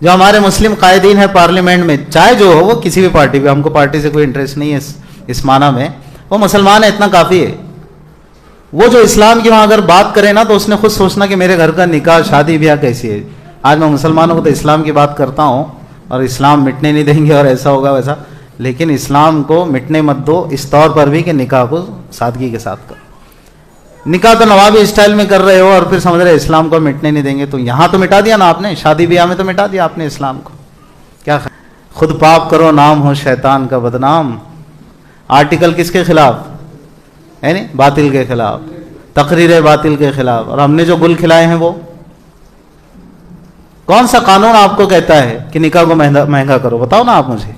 جو ہمارے مسلم قائدین ہیں پارلیمنٹ میں، چاہے جو ہو، وہ کسی بھی پارٹی پہ، ہم کو پارٹی سے کوئی انٹرسٹ نہیں ہے اس معنی میں، وہ مسلمان ہے اتنا کافی ہے. وہ جو اسلام کی وہاں اگر بات کرے نا تو اس نے خود سوچنا کہ میرے گھر کا نکاح شادی بیاہ کیسی ہے. آج میں مسلمانوں کو تو اسلام کی بات کرتا ہوں اور اسلام مٹنے نہیں دیں گے اور ایسا ہوگا ویسا، لیکن اسلام کو مٹنے مت دو اس طور پر بھی کہ نکاح کو سادگی کے ساتھ کرو. نکاح تو نوابی اسٹائل میں کر رہے ہو اور پھر سمجھ رہے اسلام کو مٹنے نہیں دیں گے. تو یہاں تو مٹا دیا نا آپ نے، شادی بیاہ میں تو مٹا دیا آپ نے اسلام کو. کیا خود پاپ کرو نام ہو شیطان کا بدنام. آرٹیکل کس کے خلاف ہے؟ نہیں، باطل کے خلاف، تقریر باطل کے خلاف. اور ہم نے جو گل کھلائے ہیں وہ کون سا قانون آپ کو کہتا ہے کہ نکاح کو مہنگا کرو؟ بتاؤ نا آپ مجھے.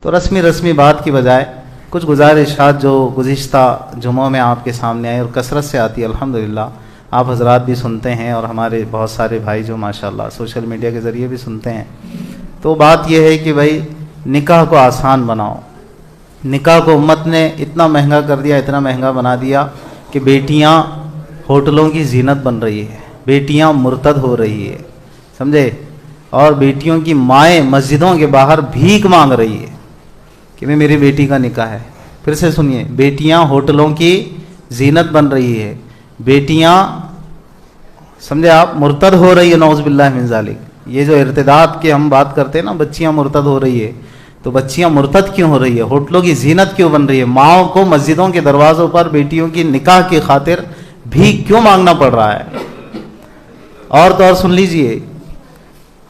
تو رسمی بات کی بجائے کچھ گزارشات جو گزشتہ جمعوں میں آپ کے سامنے آئے اور کثرت سے آتی ہے، الحمدللہ آپ حضرات بھی سنتے ہیں اور ہمارے بہت سارے بھائی جو ماشاءاللہ سوشل میڈیا کے ذریعے بھی سنتے ہیں. تو بات یہ ہے کہ بھائی نکاح کو آسان بناؤ. نکاح کو امت نے اتنا مہنگا کر دیا، اتنا مہنگا بنا دیا کہ بیٹیاں ہوٹلوں کی زینت بن رہی ہے، بیٹیاں مرتد ہو رہی ہے، سمجھے؟ اور بیٹیوں کی مائیں مسجدوں کے باہر بھیک مانگ رہی ہے کہ میری بیٹی کا نکاح ہے. پھر سے سنیے، بیٹیاں ہوٹلوں کی زینت بن رہی ہے، بیٹیاں سمجھے آپ مرتد ہو رہی ہے، نعوذ باللہ من ذالک. یہ جو ارتداد کی ہم بات کرتے ہیں نا، بچیاں مرتد ہو رہی ہے، تو بچیاں مرتد کیوں ہو رہی ہے؟ ہوٹلوں کی زینت کیوں بن رہی ہے؟ ماؤں کو مسجدوں کے دروازوں پر بیٹیوں کی نکاح کی خاطر بھیک کیوں مانگنا پڑ رہا ہے؟ اور تو اور سن لیجئے،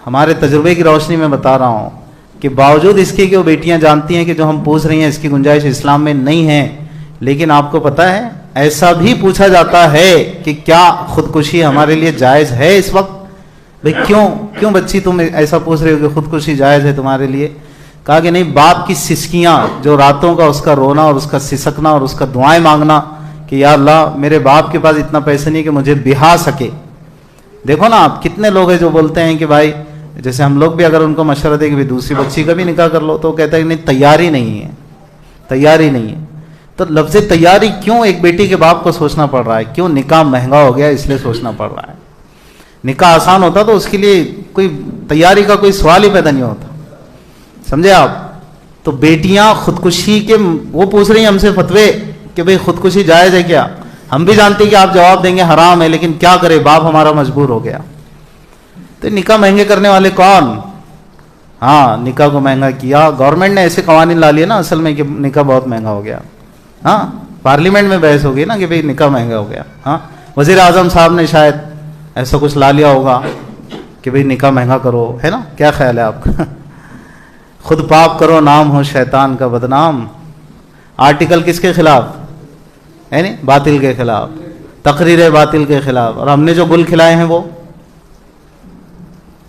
ہمارے تجربے کی روشنی میں بتا رہا ہوں کہ باوجود اس کے کہ وہ بیٹیاں جانتی ہیں کہ جو ہم پوچھ رہی ہیں اس کی گنجائش اسلام میں نہیں ہے، لیکن آپ کو پتہ ہے ایسا بھی پوچھا جاتا ہے کہ کیا خودکشی ہمارے لیے جائز ہے اس وقت؟ بھئی کیوں بچی تم ایسا پوچھ رہے ہو کہ خودکشی جائز ہے تمہارے لیے؟ کہا کہ نہیں، باپ کی سسکیاں، جو راتوں کا اس کا رونا اور اس کا سسکنا اور اس کا دعائیں مانگنا کہ یا اللہ میرے باپ کے پاس اتنا پیسے نہیں کہ مجھے بہا سکے. دیکھو نا آپ کتنے لوگ ہیں جو بولتے ہیں کہ بھائی، جیسے ہم لوگ بھی اگر ان کو مشورہ دیں کہ دوسری بچی کا بھی نکاح کر لو، تو وہ کہتا ہے کہ نہیں، تیاری نہیں ہے، تیاری نہیں ہے. تو لفظ تیاری کیوں ایک بیٹی کے باپ کو سوچنا پڑ رہا ہے؟ کیوں نکاح مہنگا ہو گیا اس لیے سوچنا پڑ رہا ہے؟ نکاح آسان ہوتا تو اس کے لیے کوئی تیاری کا کوئی سوال ہی پیدا نہیں ہوتا، سمجھے آپ؟ تو بیٹیاں خودکشی کے وہ پوچھ رہی ہیں ہم سے فتوے کہ بھئی خودکشی جائز ہے کیا؟ ہم بھی جانتے ہیں کہ آپ جواب دیں گے حرام ہے، لیکن کیا کرے، باپ ہمارا مجبور ہو گیا. تو نکاح مہنگے کرنے والے کون؟ ہاں، نکاح کو مہنگا کیا گورنمنٹ نے، ایسے قوانین لا لیے نا اصل میں کہ نکاح بہت مہنگا ہو گیا. ہاں، پارلیمنٹ میں بحث ہوگی نا کہ بھئی نکاح مہنگا ہو گیا. ہاں، وزیر اعظم صاحب نے شاید ایسا کچھ لا لیا ہوگا کہ بھئی نکاح مہنگا کرو، ہے نا؟ کیا خیال ہے آپ کا؟ خود پاپ کرو نام ہو شیطان کا بدنام. آرٹیکل کس کے خلاف ہے؟ نہیں، باطل کے خلاف، تقریر باطل کے خلاف. اور ہم نے جو گل کھلائے ہیں وہ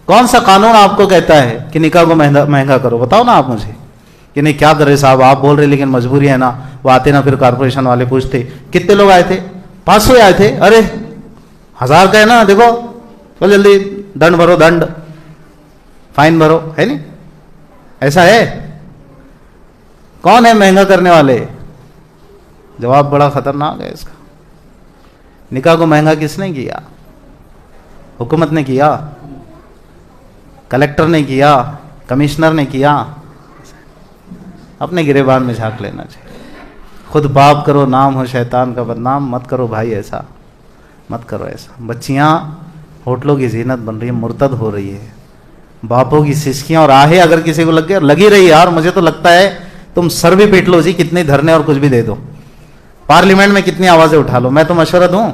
کون سا قانون آپ کو کہتا ہے کہ نکاح کو مہنگا کرو؟ بتاؤ نا آپ مجھے. کہ نہیں، کیا کرے صاحب، آپ بول رہے لیکن مجبوری ہے نا. وہ آتے نا، پھر کارپوریشن والے پوچھتے کتنے لوگ آئے تھے؟ 500 آئے تھے. ارے 1000 کا ہے نا، دیکھو چل جلدی دنڈ بھرو، دنڈ فائن بھرو، ہے نہیں؟ ایسا ہے؟ کون ہے مہنگا کرنے والے؟ جواب بڑا خطرناک ہے اس کا. نکاح کو مہنگا کس نے کیا؟ حکومت نے کیا، کلیکٹر نے کیا، کمشنر نے کیا؟ اپنے گریبان میں جھانک لینا چاہیے. خود پاپ کرو نام ہو شیطان کا بدنام. مت کرو بھائی ایسا، مت کرو ایسا. بچیاں ہوٹلوں کی زینت بن رہی ہے، مرتد ہو رہی ہے. باپوں کی سسکیاں اور آہے اگر کسی کو لگی رہی یار، مجھے تو لگتا ہے تم سر بھی پیٹ لو جی، کتنے دھرنے اور کچھ بھی دے دو، پارلیمنٹ میں کتنی آوازیں اٹھا لو. میں تو مشورہ دوں،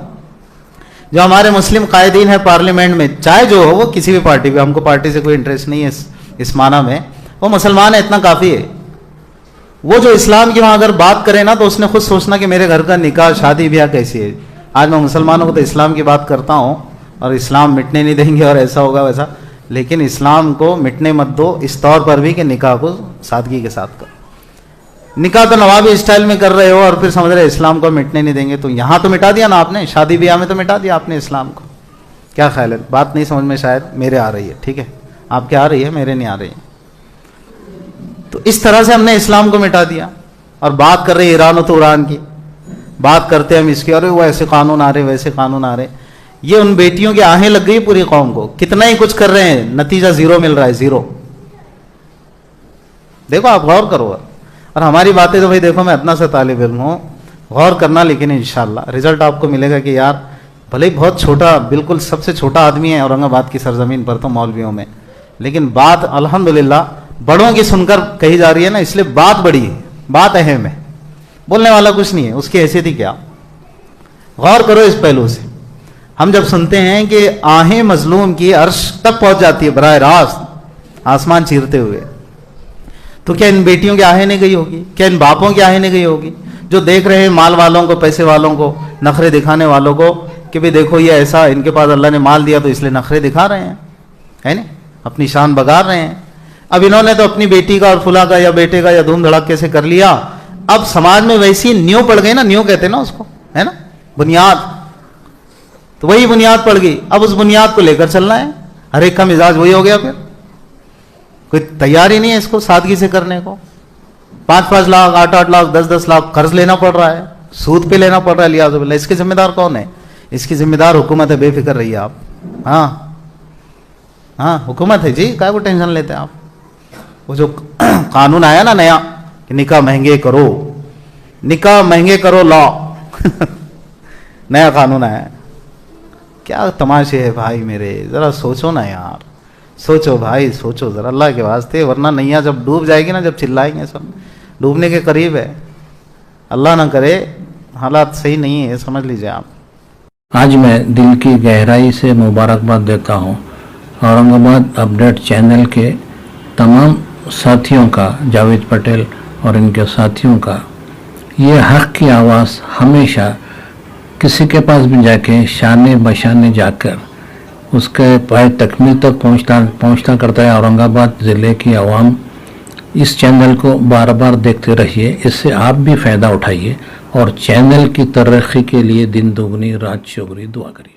جو ہمارے مسلم قائدین ہیں پارلیمنٹ میں، چاہے جو ہو، وہ کسی بھی پارٹی پہ، ہم کو پارٹی سے کوئی انٹرسٹ نہیں ہے اس معنی میں، وہ مسلمان ہے اتنا کافی ہے. وہ جو اسلام کی وہاں اگر بات کرے نا تو اس نے خود سوچنا کہ میرے گھر کا نکاح شادی بیاہ کیسی ہے. آج میں مسلمانوں کو تو اسلام کی بات کرتا ہوں اور اسلام مٹنے نہیں دیں گے اور ایسا ہوگا ویسا، لیکن اسلام کو مٹنے مت دو اس طور پر بھی کہ نکاح کو سادگی کے ساتھ کرو. نکاح تو نوابی اسٹائل میں کر رہے ہو اور پھر سمجھ رہے اسلام کو مٹنے نہیں دیں گے. تو یہاں تو مٹا دیا نا آپ نے، شادی بیاہ میں تو مٹا دیا آپ نے اسلام کو. کیا خیال ہے؟ بات نہیں سمجھ میں شاید میرے آ رہی ہے، ٹھیک ہے، آپ کے آ رہی ہے، میرے نہیں آ رہی ہے. تو اس طرح سے ہم نے اسلام کو مٹا دیا. اور بات کر رہے ایران و تو ایران کی بات کرتے ہم اس کی، ارے وہ ایسے قانون آ رہے، ویسے قانون آ رہے. یہ ان بیٹیوں کی آہیں لگ گئی پوری قوم کو. کتنا ہی کچھ کر رہے ہیں, نتیجہ زیرو مل رہا ہے, زیرو. دیکھو آپ غور کرو. اور ہماری باتیں تو بھائی دیکھو, میں ادنا سے طالب علم ہوں, غور کرنا, لیکن انشاءاللہ رزلٹ آپ کو ملے گا کہ یار بھلے بہت چھوٹا, بالکل سب سے چھوٹا آدمی ہے اورنگ آباد کی سرزمین پر تو مولویوں میں, لیکن بات الحمدللہ بڑوں کی سن کر کہی جا رہی ہے نا, اس لیے بات بڑی ہے, بات اہم ہے, بولنے والا کچھ نہیں ہے, اس کی حیثیت ہی کیا. غور کرو اس پہلو سے. ہم جب سنتے ہیں کہ آہیں مظلوم کی عرش تک پہنچ جاتی ہے براہ راست آسمان چیرتے ہوئے, تو کیا ان بیٹیوں کی آہیں نہیں گئی ہوگی؟ کیا ان باپوں کی آہیں نہیں گئی ہوگی جو دیکھ رہے ہیں مال والوں کو, پیسے والوں کو, نخرے دکھانے والوں کو کہ بھی دیکھو یہ ایسا, ان کے پاس اللہ نے مال دیا تو اس لیے نخرے دکھا رہے ہیں, ہے نا, اپنی شان بگار رہے ہیں. اب انہوں نے تو اپنی بیٹی کا اور فلاں کا یا بیٹے کا یا دھوم دھڑکے سے کر لیا, اب سماج میں ویسی نیو پڑ گئی نا, نیو کہتے ہیں نا اس کو, ہے نا, بنیاد, تو وہی بنیاد پڑ گئی. اب اس بنیاد کو لے کر چلنا ہے, ہر ایک کا مزاج وہی ہو گیا, پھر کوئی تیاری نہیں ہے اس کو سادگی سے کرنے کو. 5-5 لاکھ 8-8 لاکھ 10-10 لاکھ قرض لینا پڑ رہا ہے, سود پہ لینا پڑ رہا ہے, لیاذ باللہ. اس کے ذمہ دار کون ہے؟ اس کی ذمہ دار حکومت ہے, بے فکر رہیے آپ. ہاں ہاں حکومت ہے جی, کیا کو ٹینشن لیتے ہیں آپ. وہ جو قانون آیا نا نیا کہ نکاح مہنگے کرو, نکاح مہنگے کرو لا نیا قانون آیا, کیا تماشے ہے بھائی میرے, ذرا سوچو نا یار, سوچو بھائی سوچو ذرا اللہ کے واسطے, ورنہ نیا جب ڈوب جائے گی نا, جب چلائیں گے سب, ڈوبنے کے قریب ہے. اللہ نہ کرے, حالات صحیح نہیں ہے, سمجھ لیجئے آپ. آج میں دل کی گہرائی سے مبارکباد دیتا ہوں اورنگ آباد اپڈیٹ چینل کے تمام ساتھیوں کا, جاوید پٹیل اور ان کے ساتھیوں کا. یہ حق کی آواز ہمیشہ کسی کے پاس بھی جا کے شانے بشانے جا کر اس کے پائے تکمیل تک پہنچتا کرتا ہے. اورنگ آباد ضلع کی عوام اس چینل کو بار بار دیکھتے رہیے, اس سے آپ بھی فائدہ اٹھائیے اور چینل کی ترقی کے لیے دن دوگنی رات چوگنی دعا کریے.